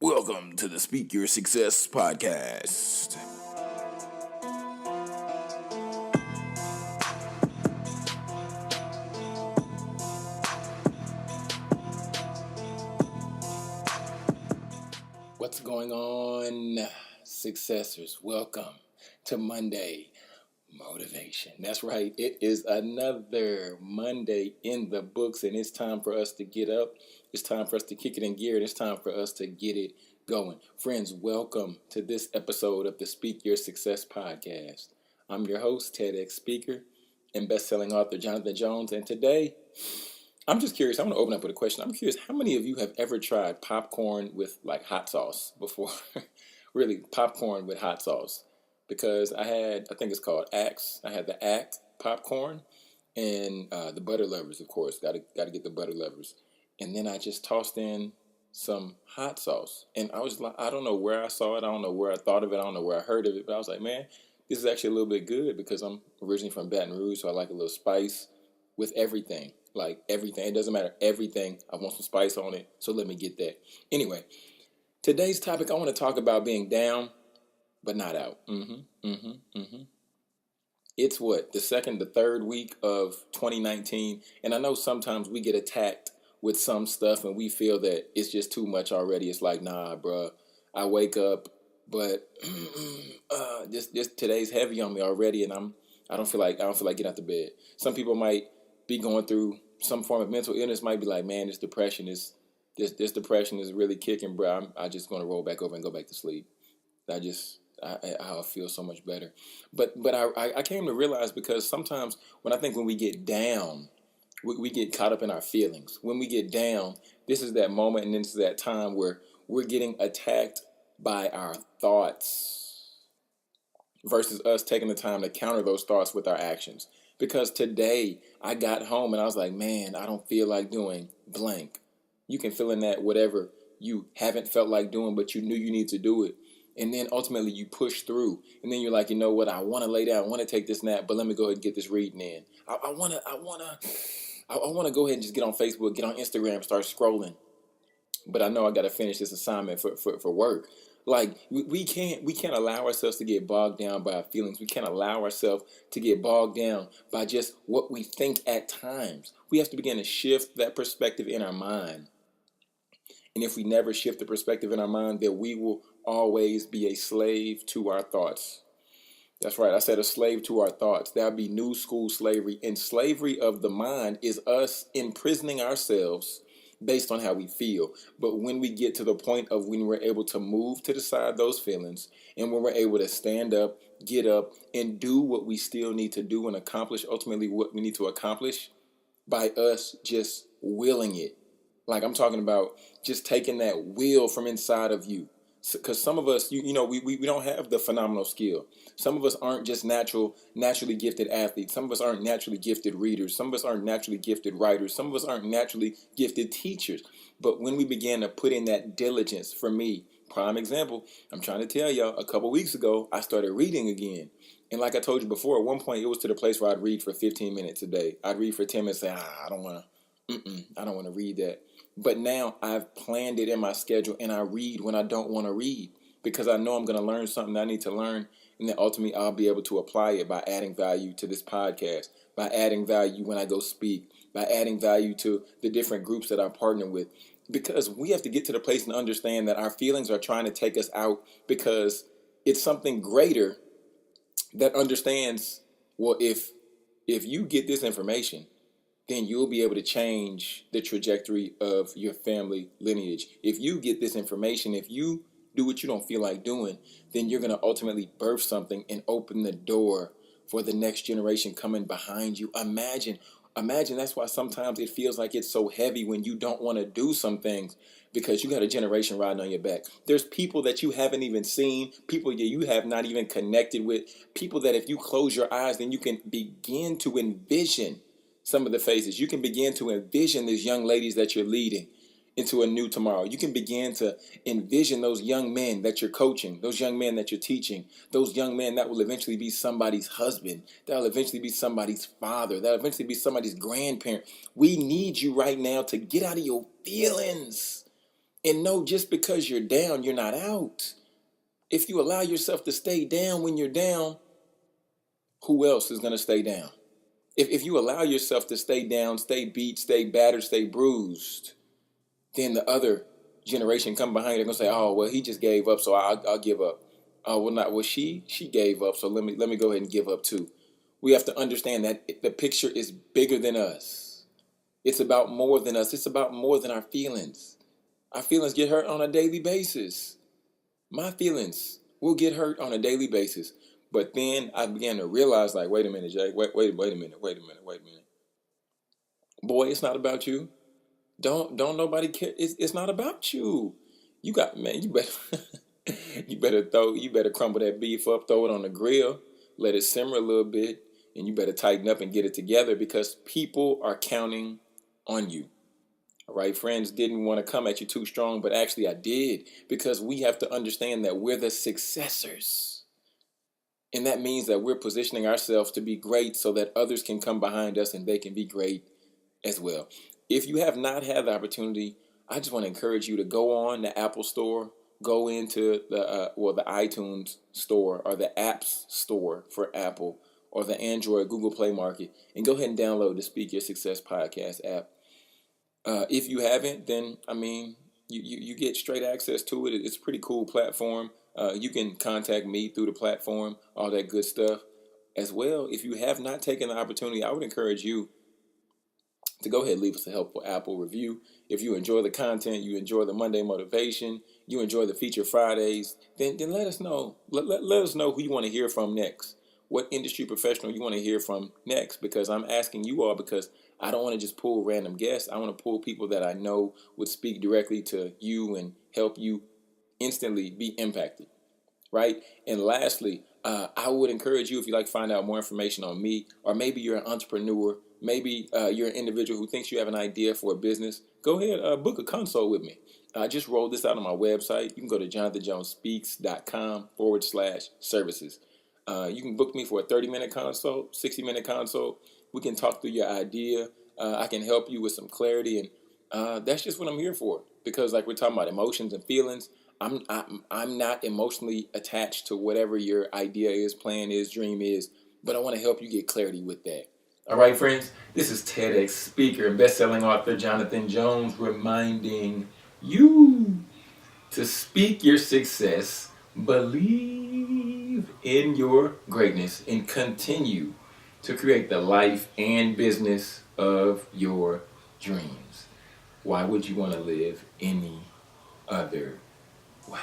Welcome to the Speak Your Success podcast. What's going on, successors? Welcome to Monday Motivation. That's right, it is another Monday in the books, and it's time for us to get up. It's time for us to kick it in gear, and it's time for us to get it going. Friends, welcome to this episode of the Speak Your Success podcast. I'm your host, TEDx speaker and best-selling author Jonathan Jones, and today I'm just curious. I want to open up with a question. I'm curious, how many of you have ever tried popcorn with like hot sauce before? Really, popcorn with hot sauce. Because I think it's called Axe. I had the Axe popcorn and the butter lovers, of course. Got to get the butter lovers. And then I just tossed in some hot sauce. And I was like, I don't know where I saw it. I don't know where I thought of it. I don't know where I heard of it. But I was like, man, this is actually a little bit good because I'm originally from Baton Rouge, so I like a little spice with everything. Like everything. It doesn't matter. Everything. I want some spice on it. So let me get that. Anyway, today's topic, I want to talk about being down but not out. It's the third week of 2019. And I know sometimes we get attacked with some stuff and we feel that it's just too much already. It's like, nah, bruh, I wake up, but just today's heavy on me already. And I don't feel like getting out the bed. Some people might be going through some form of mental illness, might be like, man, this depression is really kicking, bro. I just going to roll back over and go back to sleep. I feel so much better. But I came to realize, because sometimes when we get down, we get caught up in our feelings. When we get down, this is that moment and this is that time where we're getting attacked by our thoughts versus us taking the time to counter those thoughts with our actions. Because today I got home and I was like, man, I don't feel like doing blank. You can fill in that whatever you haven't felt like doing, but you knew you need to do it. And then ultimately you push through. And then you're like, you know what? I want to lay down. I want to take this nap, but let me go ahead and get this reading in. I want to go ahead and just get on Facebook, get on Instagram, start scrolling. But I know I got to finish this assignment for work. Like we can't allow ourselves to get bogged down by our feelings. We can't allow ourselves to get bogged down by just what we think at times. We have to begin to shift that perspective in our mind. And if we never shift the perspective in our mind, then we will always be a slave to our thoughts. That's right. I said a slave to our thoughts. That'll be new school slavery. And slavery of the mind is us imprisoning ourselves based on how we feel. But when we get to the point of when we're able to move to the side those feelings, and when we're able to stand up, get up, and do what we still need to do and accomplish ultimately what we need to accomplish by us just willing it. Like I'm talking about just taking that will from inside of you. Because some of us, we don't have the phenomenal skill. Some of us aren't just naturally gifted athletes. Some of us aren't naturally gifted readers. Some of us aren't naturally gifted writers. Some of us aren't naturally gifted teachers. But when we began to put in that diligence, for me, prime example, I'm trying to tell y'all, a couple weeks ago, I started reading again. And like I told you before, at one point, it was to the place where I'd read for 15 minutes a day. I'd read for 10 minutes and say, I don't want to read that. But now I've planned it in my schedule and I read when I don't want to read, because I know I'm going to learn something I need to learn. And then ultimately I'll be able to apply it by adding value to this podcast, by adding value when I go speak, by adding value to the different groups that I partner with. Because we have to get to the place and understand that our feelings are trying to take us out, because it's something greater that understands, well, if you get this information, then you'll be able to change the trajectory of your family lineage. If you get this information, if you do what you don't feel like doing, then you're going to ultimately birth something and open the door for the next generation coming behind you. Imagine that's why sometimes it feels like it's so heavy when you don't want to do some things, because you got a generation riding on your back. There's people that you haven't even seen, people that you have not even connected with, people that if you close your eyes, then you can begin to envision some of the faces. You can begin to envision these young ladies that you're leading into a new tomorrow. You can begin to envision those young men that you're coaching, those young men that you're teaching, those young men that will eventually be somebody's husband, that will eventually be somebody's father, that will eventually be somebody's grandparent. We need you right now to get out of your feelings And no, just because you're down, you're not out. If you allow yourself to stay down when you're down, who else is going to stay down? If you allow yourself to stay down, stay beat, stay battered, stay bruised, then the other generation come behind you, they're going to say, oh, well, he just gave up, so I'll give up. Oh, well, not, well, she gave up, so let me go ahead and give up too. We have to understand that the picture is bigger than us. It's about more than us. It's about more than our feelings. Our feelings get hurt on a daily basis. My feelings will get hurt on a daily basis. But then I began to realize, like, wait a minute, Jay. Wait a minute. Boy, it's not about you. Don't nobody care. It's not about you. You got, man, you better you better crumble that beef up, throw it on the grill, let it simmer a little bit, and you better tighten up and get it together because people are counting on you. All right, friends didn't want to come at you too strong, but actually I did because we have to understand that we're the successors. And that means that we're positioning ourselves to be great so that others can come behind us and they can be great as well. If you have not had the opportunity, I just want to encourage you to go on the Apple Store, go into the iTunes Store or the Apps Store for Apple or the Android Google Play Market and go ahead and download the Speak Your Success Podcast app. If you haven't, then, I mean, you get straight access to it. It's a pretty cool platform. You can contact me through the platform, all that good stuff as well. If you have not taken the opportunity, I would encourage you to go ahead and leave us a helpful Apple review. If you enjoy the content, you enjoy the Monday motivation, you enjoy the feature Fridays, then let us know. Let us know who you want to hear from next. What industry professional you want to hear from next, because I'm asking you all because I don't want to just pull random guests. I want to pull people that I know would speak directly to you and help you instantly be impacted, right? And lastly, I would encourage you, if you'd like to find out more information on me, or maybe you're an entrepreneur, maybe you're an individual who thinks you have an idea for a business, go ahead, book a consult with me. I just rolled this out on my website. You can go to jonathanjonespeaks.com/services. You can book me for a 30-minute consult, 60-minute consult. We can talk through your idea. I can help you with some clarity, and that's just what I'm here for. Because, like we're talking about emotions and feelings, I'm not emotionally attached to whatever your idea is, plan is, dream is, but I want to help you get clarity with that. All right, friends, this is TEDx speaker and best-selling author Jonathan Jones reminding you to speak your success, believe in your greatness, and continue to create the life and business of your dreams. Why would you want to live any other way?